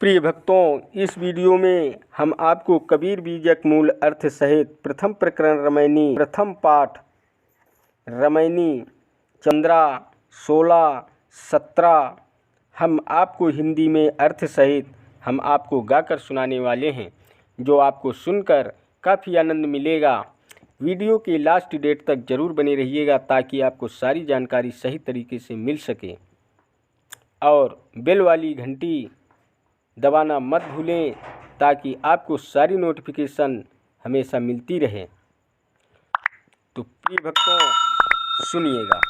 प्रिय भक्तों, इस वीडियो में हम आपको कबीर बीजक मूल अर्थ सहित प्रथम प्रकरण रमैनी प्रथम पाठ रमैनी चंद्रा 16-17 हम आपको हिंदी में अर्थ सहित हम आपको गाकर सुनाने वाले हैं, जो आपको सुनकर काफ़ी आनंद मिलेगा। वीडियो के लास्ट डेट तक ज़रूर बने रहिएगा ताकि आपको सारी जानकारी सही तरीके से मिल सके और बेल वाली घंटी दबाना मत भूलें ताकि आपको सारी नोटिफिकेशन हमेशा मिलती रहे। तो प्रिय भक्तों, सुनिएगा।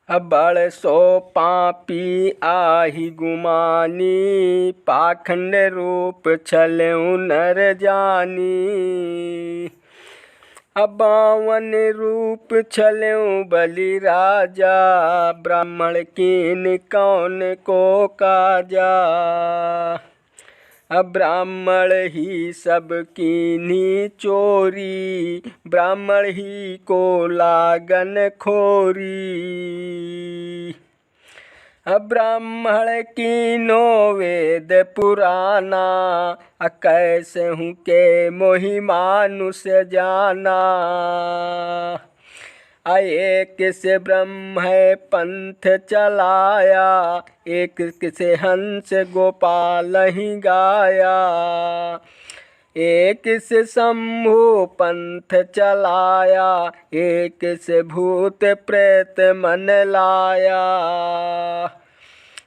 बड़ सो पापी आही गुमानी, पाखंड रूप छलऊ नर जानी। बावन रूप छलऊ बलि राजा, ब्राह्मण कीन कौन को काजा। ब्राह्मण ही सब कीन्ही चोरी, ब्राह्मण ही को लागन खोरी। ब्राह्मण कीनो वेद पुराना, कैसे हूँ के मोहि मानुष जाना। एक से ब्रह्म है पंथ चलाया, एक से हंस गोपाल ही गाया। एक से शंभु पंथ चलाया, एक से भूत प्रेत मन लाया।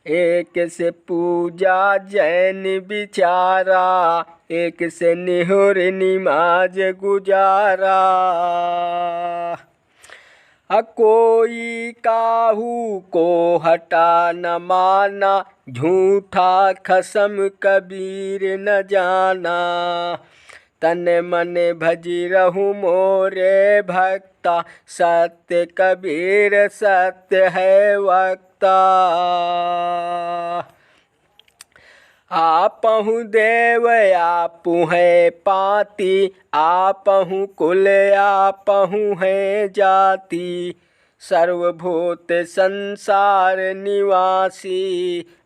एक से पूजा जैन बिचारा, एक से निहुर निमाज गुजारा। कोई काहू को हटा न माना, झूठा खसम कबीर न जाना। तन मन भजी रहूं मोरे भक्ता, सत्य कबीर सत्य है वक्ता। आपहु देव आपु है पाती, आपहु कुल आपहु है जाति। सर्वभूत संसार निवासी,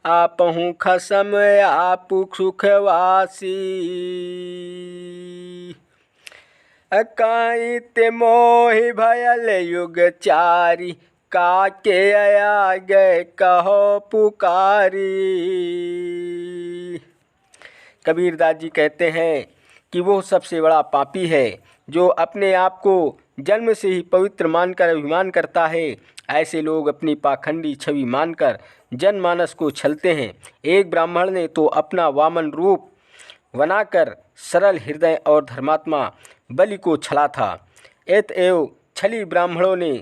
आपहु खसम आपु सुखवासी। अकाइत मोहि भयल युग चारी, काके आया गए कहो पुकारी। कबीरदास जी कहते हैं कि वो सबसे बड़ा पापी है जो अपने आप को जन्म से ही पवित्र मानकर अभिमान करता है। ऐसे लोग अपनी पाखंडी छवि मानकर जनमानस को छलते हैं। एक ब्राह्मण ने तो अपना वामन रूप बनाकर सरल हृदय और धर्मात्मा बलि को छला था। एतएव छली ब्राह्मणों ने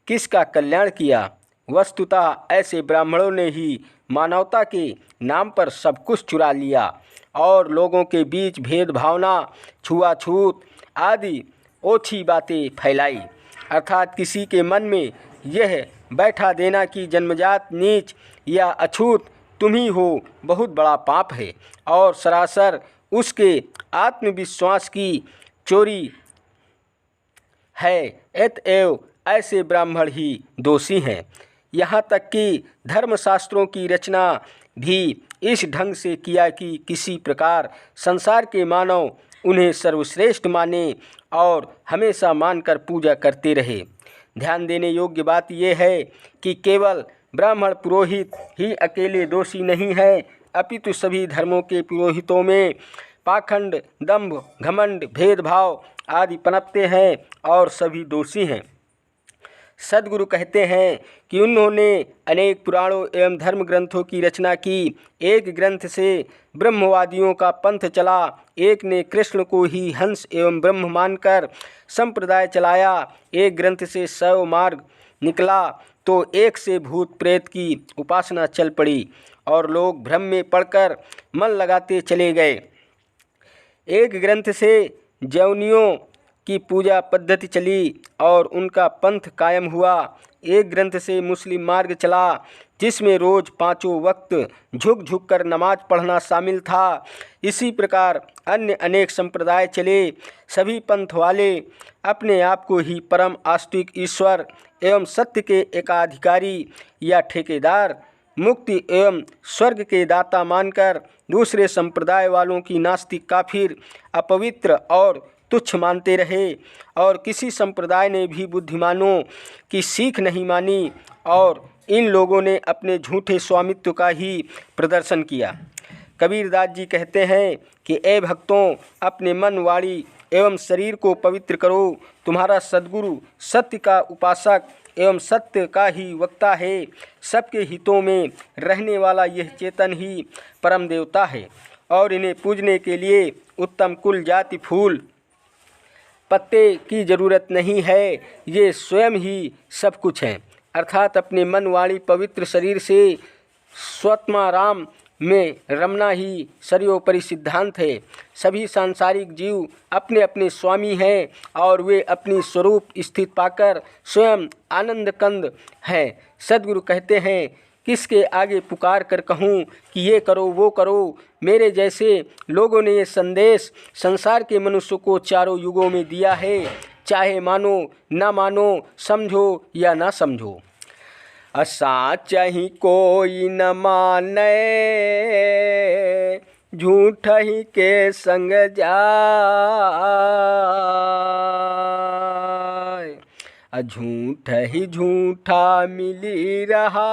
किसका कल्याण किया? वस्तुतः ऐसे ब्राह्मणों ने ही मानवता के नाम पर सब कुछ चुरा लिया और लोगों के बीच भेदभावना, छुआछूत आदि ओछी बातें फैलाई। अर्थात किसी के मन में यह बैठा देना कि जन्मजात नीच या अछूत तुम ही हो बहुत बड़ा पाप है और सरासर उसके आत्मविश्वास की चोरी है। अतएव ऐसे ब्राह्मण ही दोषी हैं। यहाँ तक कि धर्मशास्त्रों की रचना भी इस ढंग से किया कि किसी प्रकार संसार के मानव उन्हें सर्वश्रेष्ठ माने और हमेशा मानकर पूजा करते रहे। ध्यान देने योग्य बात यह है कि केवल ब्राह्मण पुरोहित ही अकेले दोषी नहीं है, अपितु सभी धर्मों के पुरोहितों में पाखंड, दंभ, घमंड, भेदभाव आदि पनपते हैं और सभी दोषी हैं। सद्गुरु कहते हैं कि उन्होंने अनेक पुराणों एवं धर्म ग्रंथों की रचना की। एक ग्रंथ से ब्रह्मवादियों का पंथ चला, एक ने कृष्ण को ही हंस एवं ब्रह्म मानकर संप्रदाय चलाया। एक ग्रंथ से शैव मार्ग निकला तो एक से भूत प्रेत की उपासना चल पड़ी और लोग भ्रम में पड़कर मन लगाते चले गए। एक ग्रंथ से जैनियों की पूजा पद्धति चली और उनका पंथ कायम हुआ। एक ग्रंथ से मुस्लिम मार्ग चला जिसमें रोज़ पाँचों वक्त झुक झुक कर नमाज पढ़ना शामिल था। इसी प्रकार अन्य अनेक संप्रदाय चले। सभी पंथ वाले अपने आप को ही परम आस्तिक ईश्वर एवं सत्य के एकाधिकारी या ठेकेदार, मुक्ति एवं स्वर्ग के दाता मानकर दूसरे संप्रदाय वालों की नास्तिक, काफिर, अपवित्र और तुच्छ मानते रहे और किसी संप्रदाय ने भी बुद्धिमानों की सीख नहीं मानी और इन लोगों ने अपने झूठे स्वामित्व का ही प्रदर्शन किया। कबीरदास जी कहते हैं कि ए भक्तों, अपने मन, वाणी एवं शरीर को पवित्र करो। तुम्हारा सद्गुरु सत्य का उपासक एवं सत्य का ही वक्ता है। सबके हितों में रहने वाला यह चेतन ही परम देवता है और इन्हें पूजने के लिए उत्तम कुल, जाति, फूल, पत्ते की जरूरत नहीं है। ये स्वयं ही सब कुछ हैं। अर्थात अपने मन, वाणी, पवित्र शरीर से स्वात्माराम में रमना ही सर्वोपरि सिद्धांत है। सभी सांसारिक जीव अपने अपने स्वामी हैं और वे अपनी स्वरूप स्थित पाकर स्वयं आनंद कंद हैं। सद्गुरु कहते हैं, किसके आगे पुकार कर कहूँ कि ये करो वो करो। मेरे जैसे लोगों ने ये संदेश संसार के मनुष्य को चारों युगों में दिया है। चाहे मानो ना मानो, समझो या ना समझो। साच ही कोई न माने, झूठ ही के संग जाए। झूठ ही झूठा मिली रहा,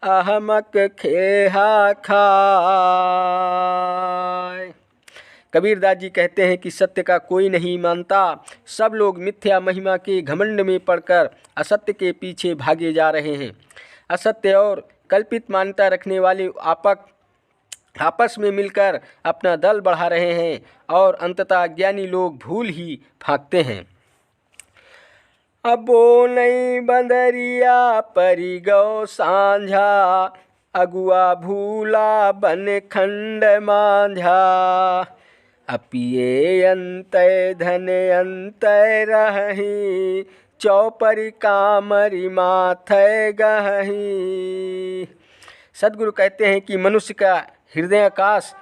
अहमक खेहा खाए। कबीरदास जी कहते हैं कि सत्य का कोई नहीं मानता। सब लोग मिथ्या महिमा के घमंड में पड़कर असत्य के पीछे भागे जा रहे हैं। असत्य और कल्पित मान्यता रखने वाले आपस में मिलकर अपना दल बढ़ा रहे हैं और अंततः ज्ञानी लोग भूल ही फांकते हैं। अबो नहीं बंदरिया परी गौ सांझा, अगुआ भूला बन खंड मांझा। अपिये अंतय धन अंतय रही, चौपरी कामरी माथय गही। सद्गुरु कहते हैं कि मनुष्य का हृदयाकाश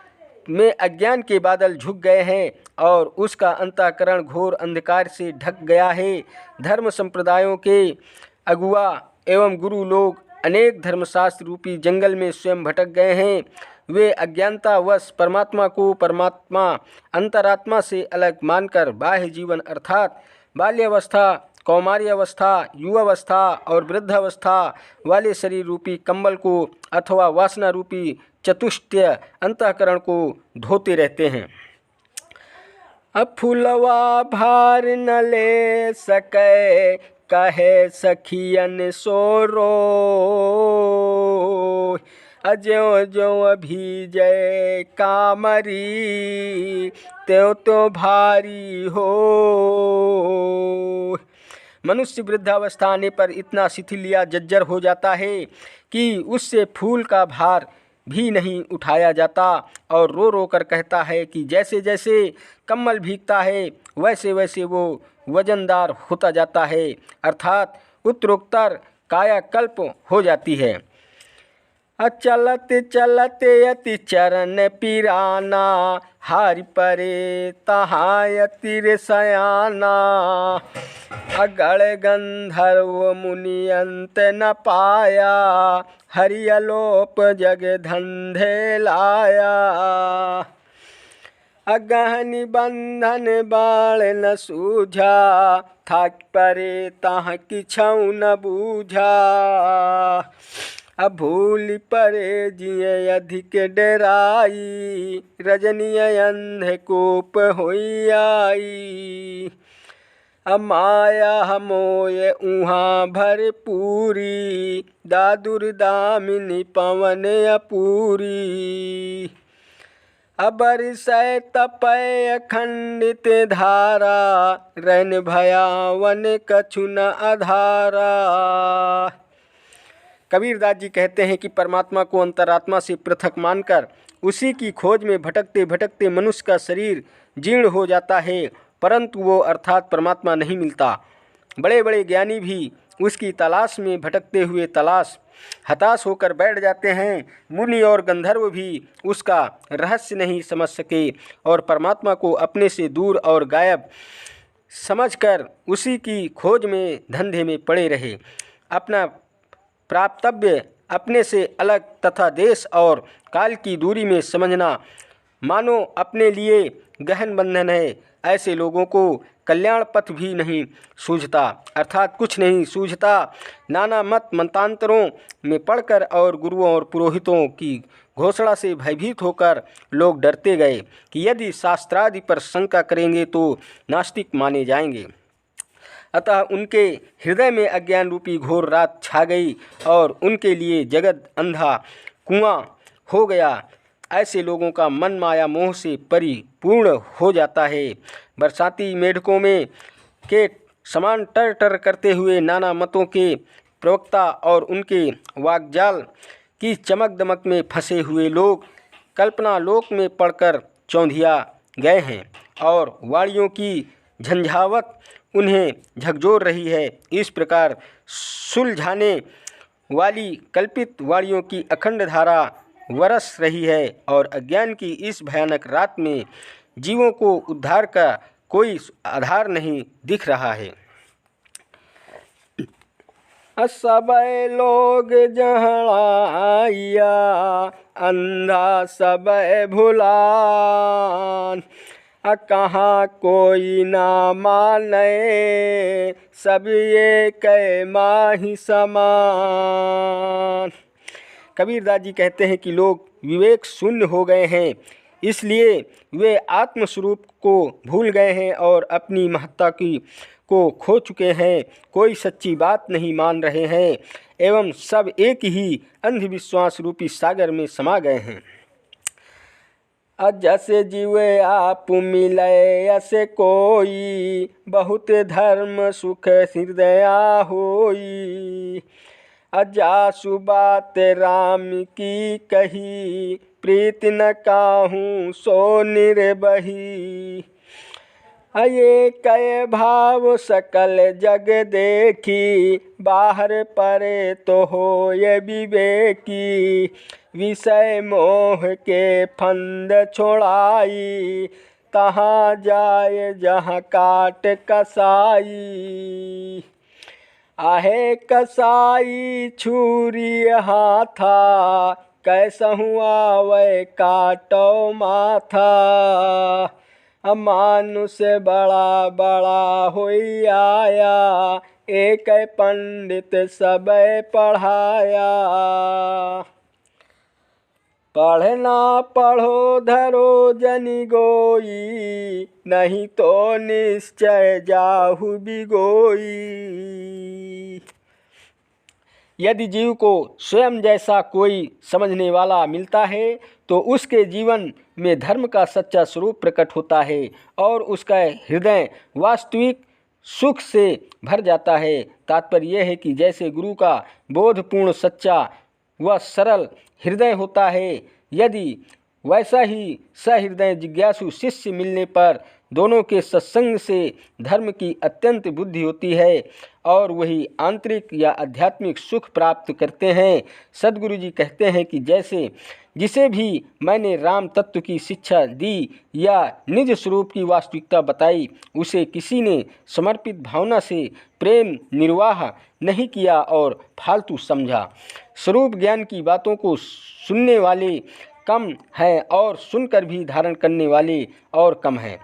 में अज्ञान के बादल झुक गए हैं और उसका अंतःकरण घोर अंधकार से ढक गया है। धर्म संप्रदायों के अगुआ एवं गुरु लोग अनेक धर्मशास्त्र रूपी जंगल में स्वयं भटक गए हैं। वे अज्ञानतावश परमात्मा को परमात्मा अंतरात्मा से अलग मानकर बाह्य जीवन अर्थात बाल्यावस्था, कौमार्यावस्था, युवावस्था और वृद्धावस्था वाले शरीर रूपी कंबल को अथवा वासना रूपी चतुष्टय अंतःकरण को धोते रहते हैं। अब फूलवा भार न ले सके, कहे सखियन सोरो। अज्यो जो भीजय कामरी, त्यों तो भारी हो। मनुष्य वृद्धावस्था आने पर इतना शिथिल या जर्जर हो जाता है कि उससे फूल का भार भी नहीं उठाया जाता और रो रो कर कहता है कि जैसे जैसे कम्बल भीगता है वैसे वैसे वो वजनदार होता जाता है, अर्थात उत्तरोत्तर कायाकल्प हो जाती है। चलत चलत यति चरण पिराना, हारि परे तहाँ यति सयाना। अगड़ गंधर्व मुनि अंत न पाया, हरियलोप जग धंधे लाया। अगहनी बंधन बाण न सूझा, थाक परे तहाँ किछऊ न बूझा। अब भूल परे जिये अधिक डराई, रजनी अंध कोप होई आई। माया मोय उहाँ भर पूरी, दादुर दामिनी पवन अपूरी। अबर सै तपय अखंडित धारा, रन भयावन कछु न आधारा। कबीरदास जी कहते हैं कि परमात्मा को अंतरात्मा से पृथक मानकर उसी की खोज में भटकते भटकते मनुष्य का शरीर जीर्ण हो जाता है, परंतु वो अर्थात परमात्मा नहीं मिलता। बड़े बड़े ज्ञानी भी उसकी तलाश में भटकते हुए हताश होकर बैठ जाते हैं। मुनि और गंधर्व भी उसका रहस्य नहीं समझ सके और परमात्मा को अपने से दूर और गायब समझकर उसी की खोज में धंधे में पड़े रहे। अपना प्राप्तव्य अपने से अलग तथा देश और काल की दूरी में समझना मानो अपने लिए गहन बंधन है। ऐसे लोगों को कल्याण पथ भी नहीं सूझता, अर्थात कुछ नहीं सूझता। नाना मत मतांतरों में पढ़कर और गुरुओं और पुरोहितों की घोषणा से भयभीत होकर लोग डरते गए कि यदि शास्त्रादि पर शंका करेंगे तो नास्तिक माने जाएंगे। अतः उनके हृदय में अज्ञान रूपी घोर रात छा गई और उनके लिए जगत अंधा कुआं हो गया। ऐसे लोगों का मन माया मोह से परिपूर्ण हो जाता है। बरसाती मेढकों में के समान टर टर करते हुए नाना मतों के प्रवक्ता और उनके वाग्जाल की चमक दमक में फंसे हुए लोग कल्पना लोक में पड़कर चौंधिया गए हैं और वाणियों की झंझावत उन्हें झकझोर रही है। इस प्रकार सुलझाने वाली कल्पित वाणियों की अखंड धारा वरस रही है और अज्ञान की इस भयानक रात में जीवों को उद्धार का कोई आधार नहीं दिख रहा है। सब लोग जहड़ाइया अंधा सब भुलान, कहाँ कोई ना माने सब ये कै माही समान। कबीरदास जी कहते हैं कि लोग विवेक शून्य हो गए हैं, इसलिए वे आत्मस्वरूप को भूल गए हैं और अपनी महत्ता को खो चुके हैं। कोई सच्ची बात नहीं मान रहे हैं एवं सब एक ही अंधविश्वास रूपी सागर में समा गए हैं। जैसे जीवे आप मिले ऐसे कोई, बहुत धर्म सुख हृदया होई। जासु बात राम की कही, प्रीत न काहूँ सो निर्बही। ये कै भाव सकल जग देखी, बाहर परे तो हो ये विवेकी। विषय मोह के फंद छोड़ाई, तहाँ जाए जहाँ काट कसाई। आहे कसाई छुरी हाथा, कैसहु आवे काटो माथा। मानुष बड़ा बड़ा होई आया, एक पंडित सब पढ़ाया। पढ़ना पढ़ो धरो जनि गोई, नहीं तो निश्चय जाहु बिगोई। यदि जीव को स्वयं जैसा कोई समझने वाला मिलता है तो उसके जीवन में धर्म का सच्चा स्वरूप प्रकट होता है और उसका हृदय वास्तविक सुख से भर जाता है। तात्पर्य यह है कि जैसे गुरु का बोधपूर्ण सच्चा व सरल हृदय होता है, यदि वैसा ही सहृदय जिज्ञासु शिष्य मिलने पर दोनों के सत्संग से धर्म की अत्यंत बुद्धि होती है और वही आंतरिक या आध्यात्मिक सुख प्राप्त करते हैं। सद्गुरु जी कहते हैं कि जैसे जिसे भी मैंने राम तत्व की शिक्षा दी या निज स्वरूप की वास्तविकता बताई, उसे किसी ने समर्पित भावना से प्रेम निर्वाह नहीं किया और फालतू समझा। स्वरूप ज्ञान की बातों को सुनने वाले कम हैं और सुनकर भी धारण करने वाले और कम हैं।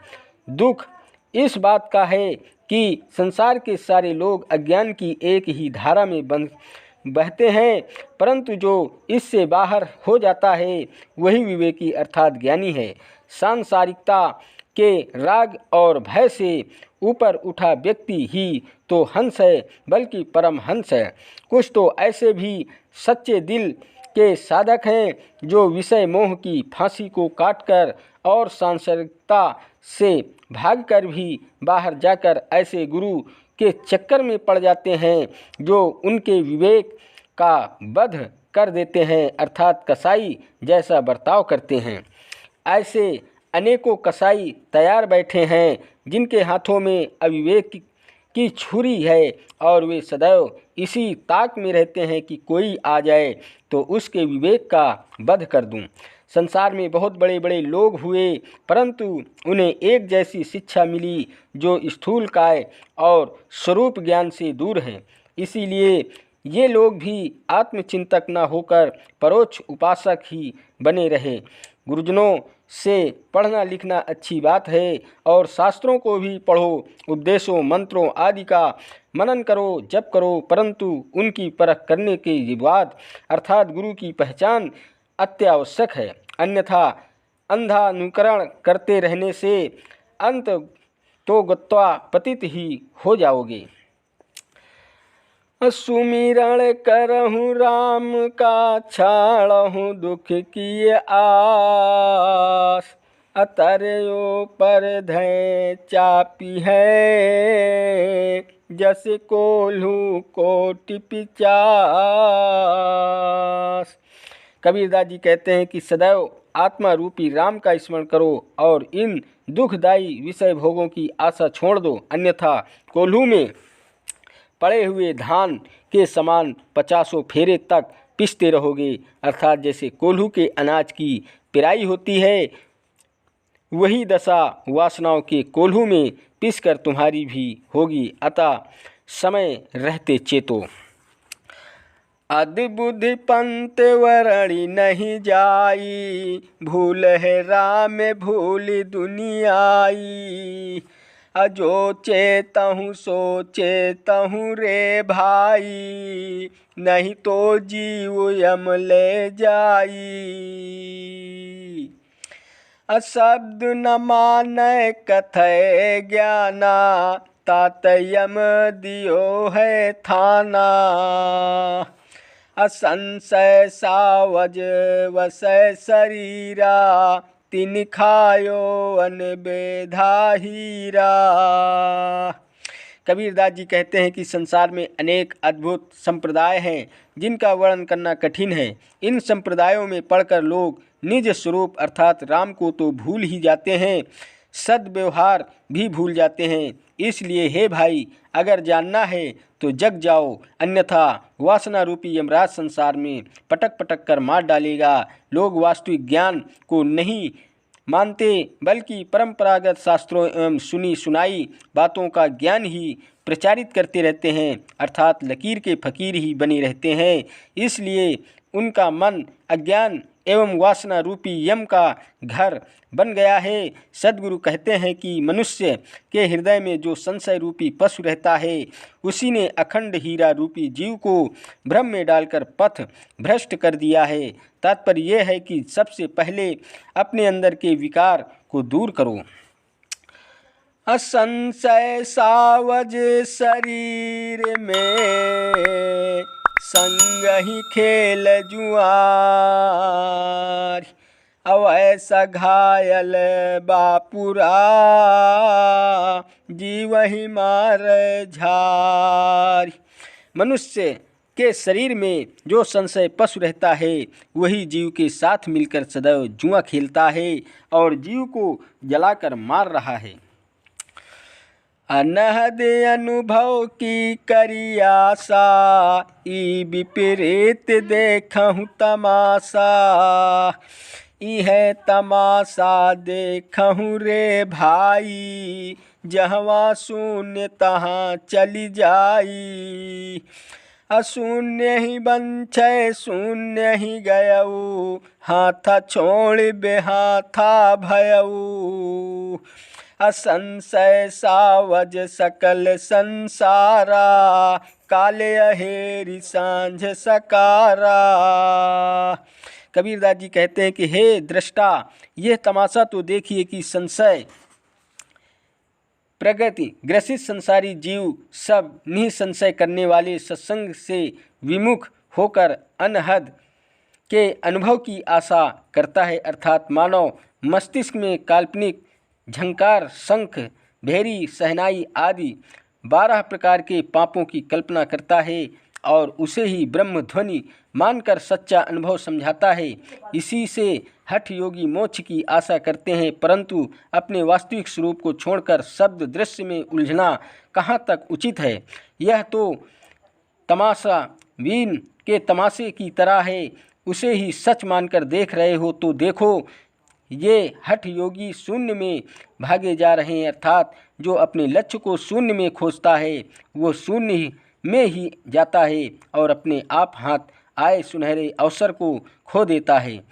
दुख इस बात का है कि संसार के सारे लोग अज्ञान की एक ही धारा में बहते हैं, परंतु जो इससे बाहर हो जाता है वही विवेकी अर्थात ज्ञानी है। सांसारिकता के राग और भय से ऊपर उठा व्यक्ति ही तो हंस है, बल्कि परम हंस है। कुछ तो ऐसे भी सच्चे दिल के साधक हैं जो विषय मोह की फांसी को काटकर और सांसारिकता से भागकर भी बाहर जाकर ऐसे गुरु के चक्कर में पड़ जाते हैं जो उनके विवेक का वध कर देते हैं, अर्थात कसाई जैसा बर्ताव करते हैं। ऐसे अनेकों कसाई तैयार बैठे हैं जिनके हाथों में अविवेक की छुरी है और वे सदैव इसी ताक में रहते हैं कि कोई आ जाए तो उसके विवेक का वध कर दूं। संसार में बहुत बड़े बड़े लोग हुए, परंतु उन्हें एक जैसी शिक्षा मिली जो स्थूल काय और स्वरूप ज्ञान से दूर है। इसीलिए ये लोग भी आत्मचिंतक न होकर परोक्ष उपासक ही बने रहे। गुरुजनों से पढ़ना लिखना अच्छी बात है और शास्त्रों को भी पढ़ो, उपदेशों मंत्रों आदि का मनन करो, जप करो, परंतु उनकी परख करने के बाद अर्थात गुरु की पहचान अत्यावश्यक है। अन्यथा अंधानुकरण करते रहने से अंत तो गत्वा पतित ही हो जाओगे। सुमिरण करहूँ राम का, छाड़हूँ दुख की आस, अतर्यो पर धय चापी है, जस कोल्हू कोटि पिचास। कबीरदास जी कहते हैं कि सदैव आत्मा रूपी राम का स्मरण करो और इन दुखदायी विषय भोगों की आशा छोड़ दो, अन्यथा कोल्हू में पड़े हुए धान के समान 50 फेरे तक पिसते रहोगे। अर्थात जैसे कोल्हू के अनाज की पिराई होती है, वही दशा वासनाओं के कोल्हू में पिसकर तुम्हारी भी होगी। अतः समय रहते चेतो। अद्बुद्धि पंत वरणी नहीं जाई, भूल है राम भूल दुनियाई, अजो चेतहूँ सो चेतहूँ रे भाई, नहीं तो जीव यम ले जाई। अशब्द न मानय कथय ज्ञाना, तात यम दियो है थाना, असंशय सावज वसय शरीरा, तिन खायो अन बेधा हीरा। कबीरदास जी कहते हैं कि संसार में अनेक अद्भुत संप्रदाय हैं जिनका वर्णन करना कठिन है। इन संप्रदायों में पढ़कर लोग निज स्वरूप अर्थात राम को तो भूल ही जाते हैं, सद्व्यवहार भी भूल जाते हैं। इसलिए हे भाई, अगर जानना है तो जग जाओ, अन्यथा वासना रूपी यमराज संसार में पटक पटक कर मार डालेगा। लोग वास्तविक ज्ञान को नहीं मानते, बल्कि परंपरागत शास्त्रों एवं सुनी सुनाई बातों का ज्ञान ही प्रचारित करते रहते हैं, अर्थात लकीर के फकीर ही बने रहते हैं। इसलिए उनका मन अज्ञान एवं वासना रूपी यम का घर बन गया है। सद्गुरु कहते हैं कि मनुष्य के हृदय में जो संशय रूपी पशु रहता है, उसी ने अखंड हीरा रूपी जीव को भ्रम में डालकर पथ भ्रष्ट कर दिया है। तात्पर्य यह है कि सबसे पहले अपने अंदर के विकार को दूर करो। असंशय सावज शरीर में, संग ही खेल जुआर, अवैसा घायल बापुरा, जीव ही मार झार। मनुष्य के शरीर में जो संशय पशु रहता है, वही जीव के साथ मिलकर सदैव जुआ खेलता है और जीव को जलाकर मार रहा है। अनहद अनुभव की करी आशा, ई विपरीत देखहूँ तमाशा, यह तमाशा देखहूँ रे भाई, जहवा शून्य तहाँ चली जाई। अशून्य ही बंछय शून्य ही गयऊ, हाथा छोड़ बेहाथा भयऊ। असंशय सावज सकल संसारा, काले अहेरी सांझ सकारा। कबीरदास जी कहते हैं कि हे दृष्टा, यह तमाशा तो देखिए कि संशय प्रगति ग्रसित संसारी जीव सब निसंशय करने वाले सत्संग से विमुख होकर अनहद के अनुभव की आशा करता है। अर्थात मानव मस्तिष्क में काल्पनिक झंकार, शंख, भेरी, सहनाई आदि 12 प्रकार के पापों की कल्पना करता है और उसे ही ब्रह्म ध्वनि मानकर सच्चा अनुभव समझाता है। इसी से हठ योगी मोक्ष की आशा करते हैं, परंतु अपने वास्तविक स्वरूप को छोड़कर शब्द दृश्य में उलझना कहाँ तक उचित है। यह तो तमाशा बीन के तमाशे की तरह है। उसे ही सच मानकर देख रहे हो तो देखो, ये हठ योगी शून्य में भागे जा रहे हैं। अर्थात जो अपने लक्ष्य को शून्य में खोजता है वो शून्य में ही जाता है और अपने आप हाथ आए सुनहरे अवसर को खो देता है।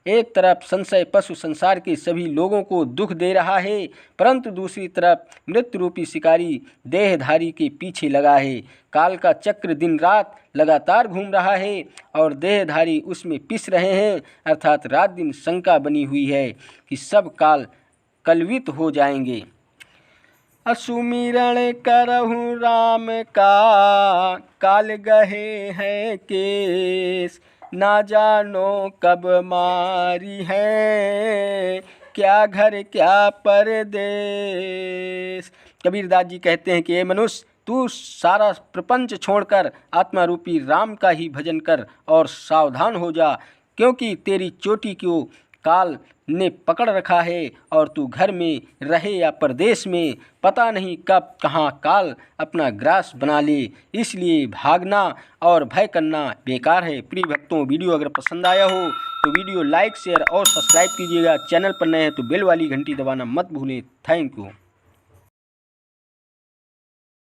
एक तरफ संशय पशु संसार के सभी लोगों को दुख दे रहा है, परंतु दूसरी तरफ मृत्यु रूपी शिकारी देहधारी के पीछे लगा है। काल का चक्र दिन रात लगातार घूम रहा है और देहधारी उसमें पिस रहे हैं। अर्थात रात दिन शंका बनी हुई है कि सब काल कलवित हो जाएंगे। असुमिरण करहु राम का, काल गहे हैं केस, ना जानो कब मारी है, क्या घर क्या परदेश। कबीरदास जी कहते हैं कि ये मनुष्य, तू सारा प्रपंच छोड़कर आत्मा रूपी राम का ही भजन कर और सावधान हो जा, क्योंकि तेरी चोटी को काल ने पकड़ रखा है और तू घर में रहे या परदेश में, पता नहीं कब कहाँ काल अपना ग्रास बना ले। इसलिए भागना और भय करना बेकार है। प्रिय भक्तों, वीडियो अगर पसंद आया हो तो वीडियो लाइक शेयर और सब्सक्राइब कीजिएगा। चैनल पर नए हैं तो बेल वाली घंटी दबाना मत भूलें। Thank you.